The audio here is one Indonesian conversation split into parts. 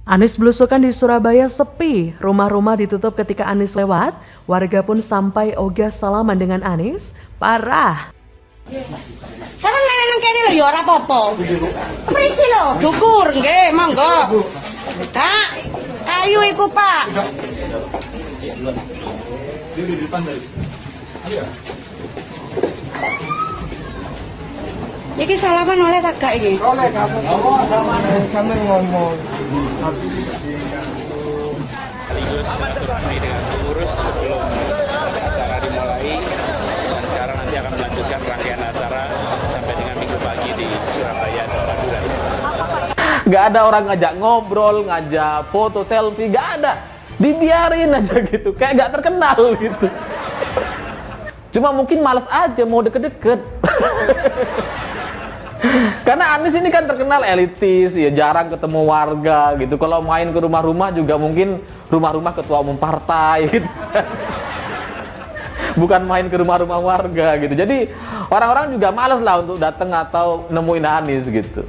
Anies belusukan di Surabaya sepi, rumah-rumah ditutup ketika Anies lewat, warga pun sampai ogah salaman dengan Anies, parah. Sarang nang kene lho ya ora apa-apa. Mriki lho, dukur nggih, monggo. Kak, kayu iku, Pak. Di depan dari. Iki salaman oleh tak gak iki? Oleh kamu sama ngomong. Sekaligus dengan pengurus sebelum acara dimulai, dan sekarang nanti akan melanjutkan rangkaian acara sampai dengan minggu pagi di Surabaya dan Madura. Gak ada orang ngajak ngobrol, ngajak foto selfie, gak ada. Dibiarin aja gitu, kayak gak terkenal gitu. Cuma mungkin males aja mau deket-deket. Karena Anies ini kan terkenal elitis, ya jarang ketemu warga gitu. Kalau main ke rumah-rumah juga mungkin rumah-rumah ketua umum partai gitu. Bukan main ke rumah-rumah warga gitu. Jadi orang-orang juga malas lah untuk datang atau nemuin Anies gitu.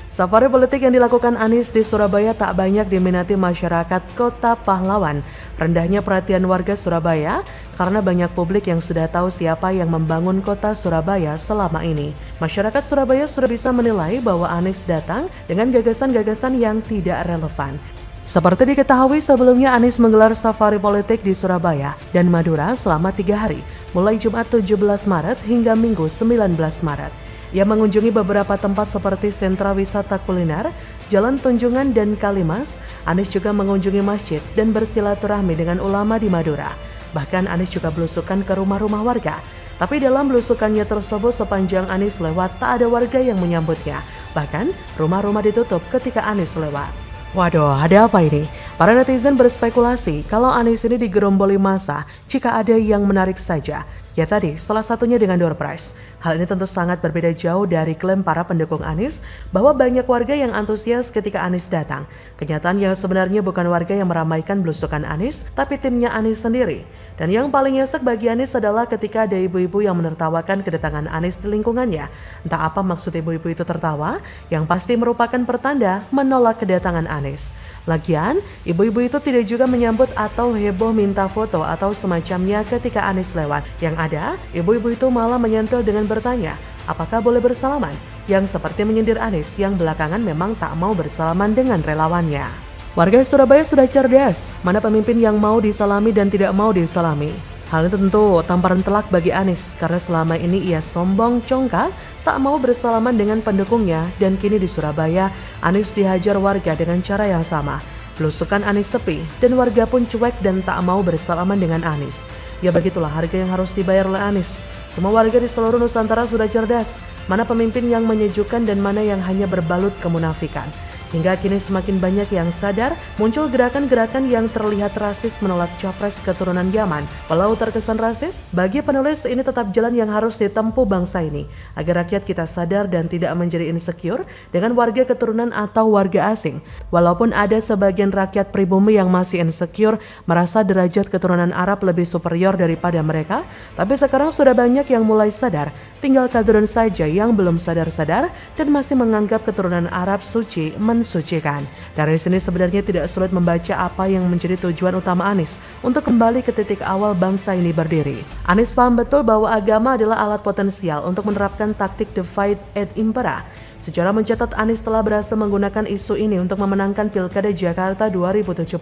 Safari politik yang dilakukan Anies di Surabaya tak banyak diminati masyarakat Kota Pahlawan. Rendahnya perhatian warga Surabaya karena banyak publik yang sudah tahu siapa yang membangun kota Surabaya selama ini. Masyarakat Surabaya sudah bisa menilai bahwa Anies datang dengan gagasan-gagasan yang tidak relevan. Seperti diketahui sebelumnya Anies menggelar safari politik di Surabaya dan Madura selama 3 hari, mulai Jumat 17 Maret hingga Minggu 19 Maret. Ia mengunjungi beberapa tempat seperti sentra wisata kuliner, Jalan Tunjungan dan Kalimas. Anies juga mengunjungi masjid dan bersilaturahmi dengan ulama di Madura. Bahkan Anies juga belusukan ke rumah-rumah warga. Tapi dalam belusukannya tersebut sepanjang Anies lewat tak ada warga yang menyambutnya. Bahkan rumah-rumah ditutup ketika Anies lewat. Waduh, ada apa ini? Para netizen berspekulasi kalau Anies ini digeromboli massa jika ada yang menarik saja. Ya tadi, salah satunya dengan door prize. Hal ini tentu sangat berbeda jauh dari klaim para pendukung Anies bahwa banyak warga yang antusias ketika Anies datang. Kenyataan yang sebenarnya bukan warga yang meramaikan belusukan Anies, tapi timnya Anies sendiri. Dan yang paling nyesek bagi Anies adalah ketika ada ibu-ibu yang menertawakan kedatangan Anies di lingkungannya. Entah apa maksud ibu-ibu itu tertawa, yang pasti merupakan pertanda menolak kedatangan Anies. Lagian, ibu-ibu itu tidak juga menyambut atau heboh minta foto atau semacamnya ketika Anies lewat. Yang ada, ibu-ibu itu malah menyentil dengan bertanya, apakah boleh bersalaman? Yang seperti menyindir Anies yang belakangan memang tak mau bersalaman dengan relawannya. Warga Surabaya sudah cerdas, mana pemimpin yang mau disalami dan tidak mau disalami. Hal ini tentu tamparan telak bagi Anies karena selama ini ia sombong congkak, tak mau bersalaman dengan pendukungnya, dan kini di Surabaya Anies dihajar warga dengan cara yang sama. Belusukan Anies sepi dan warga pun cuek dan tak mau bersalaman dengan Anies. Ya begitulah harga yang harus dibayar oleh Anies. Semua warga di seluruh Nusantara sudah cerdas, mana pemimpin yang menyejukkan dan mana yang hanya berbalut kemunafikan. Hingga kini semakin banyak yang sadar, muncul gerakan-gerakan yang terlihat rasis menolak capres keturunan Yaman. Walau terkesan rasis, bagi penulis ini tetap jalan yang harus ditempuh bangsa ini, agar rakyat kita sadar dan tidak menjadi insecure dengan warga keturunan atau warga asing. Walaupun ada sebagian rakyat pribumi yang masih insecure, merasa derajat keturunan Arab lebih superior daripada mereka, tapi sekarang sudah banyak yang mulai sadar, tinggal kadrun saja yang belum sadar-sadar dan masih menganggap keturunan Arab suci mensucikan. Dari sini sebenarnya tidak sulit membaca apa yang menjadi tujuan utama Anies untuk kembali ke titik awal bangsa ini berdiri. Anies paham betul bahwa agama adalah alat potensial untuk menerapkan taktik divide et impera. Secara mencatat, Anies telah berhasil menggunakan isu ini untuk memenangkan Pilkada Jakarta 2017.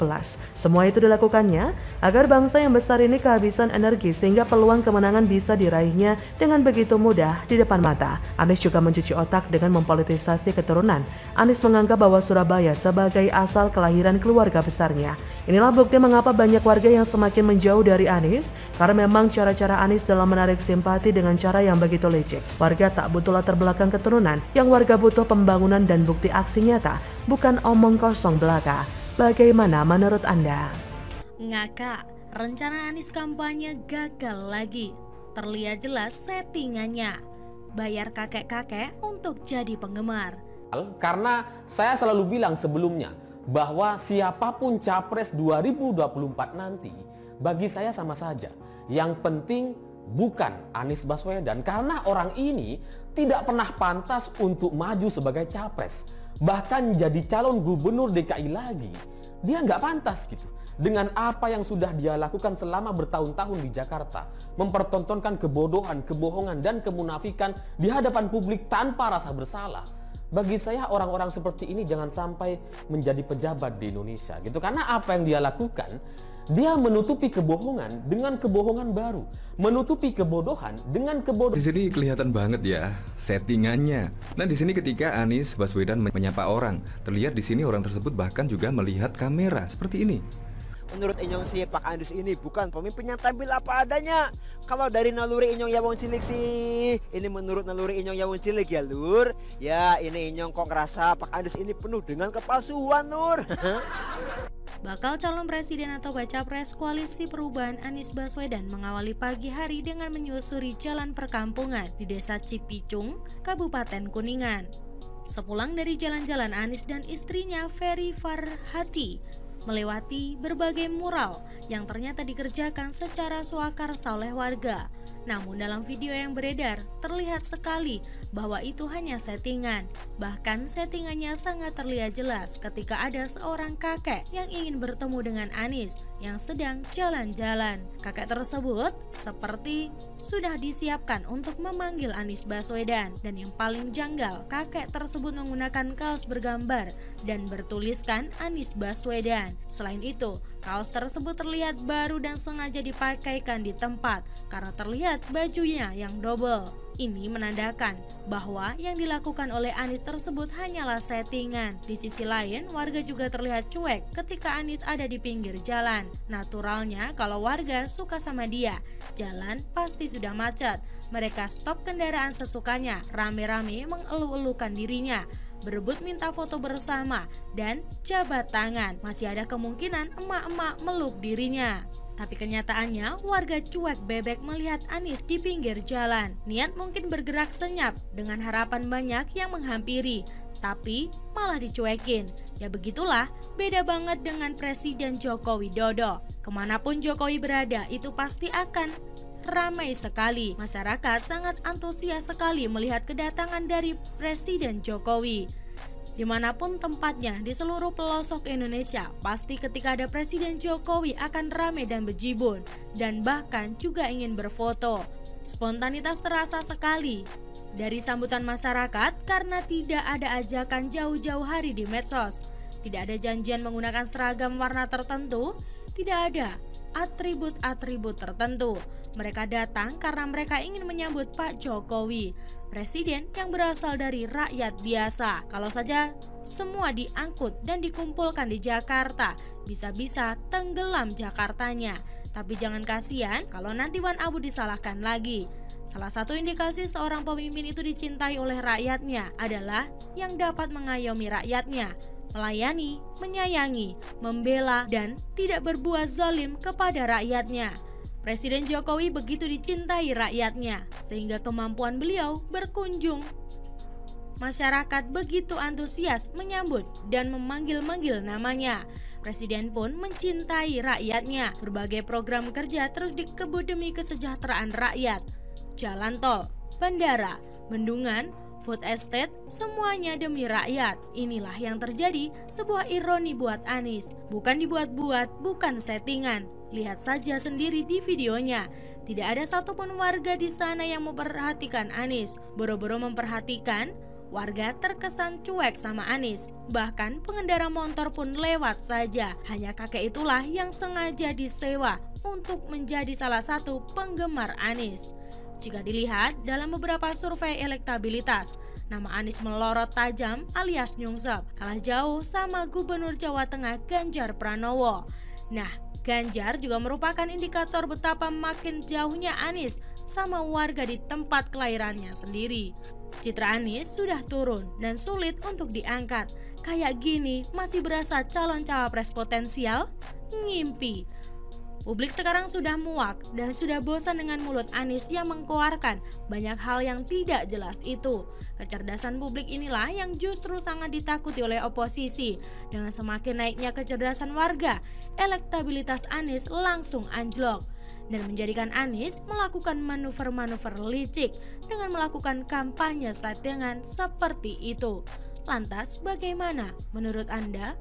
Semua itu dilakukannya agar bangsa yang besar ini kehabisan energi sehingga peluang kemenangan bisa diraihnya dengan begitu mudah di depan mata. Anies juga mencuci otak dengan mempolitisasi keturunan. Anies menganggap bahwa Surabaya sebagai asal kelahiran keluarga besarnya. Inilah bukti mengapa banyak warga yang semakin menjauh dari Anies, karena memang cara-cara Anies dalam menarik simpati dengan cara yang begitu licik. Warga tak butuh latar belakang keturunan, yang warga butuh pembangunan dan bukti aksi nyata, bukan omong kosong belaka. Bagaimana menurut Anda? Ngakak, rencana Anies kampanye gagal lagi. Terlihat jelas settingannya. Bayar kakek-kakek untuk jadi penggemar. Karena saya selalu bilang sebelumnya bahwa siapapun capres 2024 nanti bagi saya sama saja. Yang penting bukan Anies Baswedan, karena orang ini tidak pernah pantas untuk maju sebagai capres. bahkan jadi calon gubernur DKI lagi, dia nggak pantas gitu. Dengan apa yang sudah dia lakukan selama bertahun-tahun di Jakarta, mempertontonkan kebodohan, kebohongan, dan kemunafikan di hadapan publik tanpa rasa bersalah. Bagi saya orang-orang seperti ini jangan sampai menjadi pejabat di Indonesia gitu. Karena apa yang dia lakukan, dia menutupi kebohongan dengan kebohongan baru, menutupi kebodohan dengan kebodohan. Di sini kelihatan banget ya settingannya. Nah, di sini ketika Anies Baswedan menyapa orang, terlihat di sini orang tersebut bahkan juga melihat kamera seperti ini. Menurut Inyong si Pak Andus ini bukan pemimpin yang tampil apa adanya. Kalau dari naluri Inyong Yawong Cilik sih, ini menurut naluri Inyong Yawong Cilik ya Lur. Ya ini Inyong kok ngerasa Pak Andus ini penuh dengan kepalsuan Lur. Bakal calon presiden atau baca pres Koalisi Perubahan Anies Baswedan mengawali pagi hari dengan menyusuri jalan perkampungan di Desa Cipicung, Kabupaten Kuningan. Sepulang dari jalan-jalan, Anies dan istrinya Ferry Farhati melewati berbagai mural yang ternyata dikerjakan secara swakarsa oleh warga. Namun dalam video yang beredar, terlihat sekali bahwa itu hanya settingan. Bahkan settingannya sangat terlihat jelas ketika ada seorang kakek yang ingin bertemu dengan Anies yang sedang jalan-jalan. Kakek tersebut seperti sudah disiapkan untuk memanggil Anies Baswedan. Dan yang paling janggal, kakek tersebut menggunakan kaos bergambar dan bertuliskan Anies Baswedan. Selain itu, kaos tersebut terlihat baru dan sengaja dipakaikan di tempat karena terlihat bajunya yang double. Ini menandakan bahwa yang dilakukan oleh Anies tersebut hanyalah settingan. Di sisi lain, warga juga terlihat cuek ketika Anies ada di pinggir jalan. Naturalnya, kalau warga suka sama dia, jalan pasti sudah macet. Mereka stop kendaraan sesukanya, rame-rame mengeluh-elukan dirinya, berebut minta foto bersama, dan jabat tangan. Masih ada kemungkinan emak-emak meluk dirinya. Tapi kenyataannya warga cuek bebek melihat Anies di pinggir jalan. Niat mungkin bergerak senyap dengan harapan banyak yang menghampiri, tapi malah dicuekin. Ya begitulah, beda banget dengan Presiden Joko Widodo. Kemanapun Jokowi berada, itu pasti akan ramai sekali. Masyarakat sangat antusias sekali melihat kedatangan dari Presiden Jokowi. Dimanapun tempatnya di seluruh pelosok Indonesia, pasti ketika ada Presiden Jokowi akan ramai dan bejibun, dan bahkan juga ingin berfoto. Spontanitas terasa sekali dari sambutan masyarakat karena tidak ada ajakan jauh-jauh hari di medsos. Tidak ada janjian menggunakan seragam warna tertentu, tidak ada atribut-atribut tertentu. Mereka datang karena mereka ingin menyambut Pak Jokowi, presiden yang berasal dari rakyat biasa. Kalau saja semua diangkut dan dikumpulkan di Jakarta, bisa-bisa tenggelam Jakartanya. Tapi jangan kasihan kalau nanti Wan Abu disalahkan lagi. Salah satu indikasi seorang pemimpin itu dicintai oleh rakyatnya adalah yang dapat mengayomi rakyatnya, melayani, menyayangi, membela, dan tidak berbuat zalim kepada rakyatnya. Presiden Jokowi begitu dicintai rakyatnya, sehingga kemampuan beliau berkunjung. Masyarakat begitu antusias menyambut dan memanggil-manggil namanya. Presiden pun mencintai rakyatnya. Berbagai program kerja terus dikebut demi kesejahteraan rakyat. Jalan tol, bandara, bendungan, food estate, semuanya demi rakyat. Inilah yang terjadi, sebuah ironi buat Anies. Bukan dibuat-buat, bukan settingan. Lihat saja sendiri di videonya. Tidak ada satupun warga di sana yang memperhatikan Anies. Boro-boro memperhatikan, warga terkesan cuek sama Anies. Bahkan pengendara motor pun lewat saja. Hanya kakek itulah yang sengaja disewa untuk menjadi salah satu penggemar Anies. Jika dilihat dalam beberapa survei elektabilitas, nama Anies melorot tajam alias nyungsep, kalah jauh sama Gubernur Jawa Tengah Ganjar Pranowo. Nah, Ganjar juga merupakan indikator betapa makin jauhnya Anies sama warga di tempat kelahirannya sendiri. Citra Anies sudah turun dan sulit untuk diangkat. Kayak gini masih berasa calon cawapres potensial? Ngimpi. Publik sekarang sudah muak dan sudah bosan dengan mulut Anies yang mengeluarkan banyak hal yang tidak jelas itu. Kecerdasan publik inilah yang justru sangat ditakuti oleh oposisi. Dengan semakin naiknya kecerdasan warga, elektabilitas Anies langsung anjlok dan menjadikan Anies melakukan manuver-manuver licik dengan melakukan kampanye settingan seperti itu. Lantas bagaimana menurut Anda?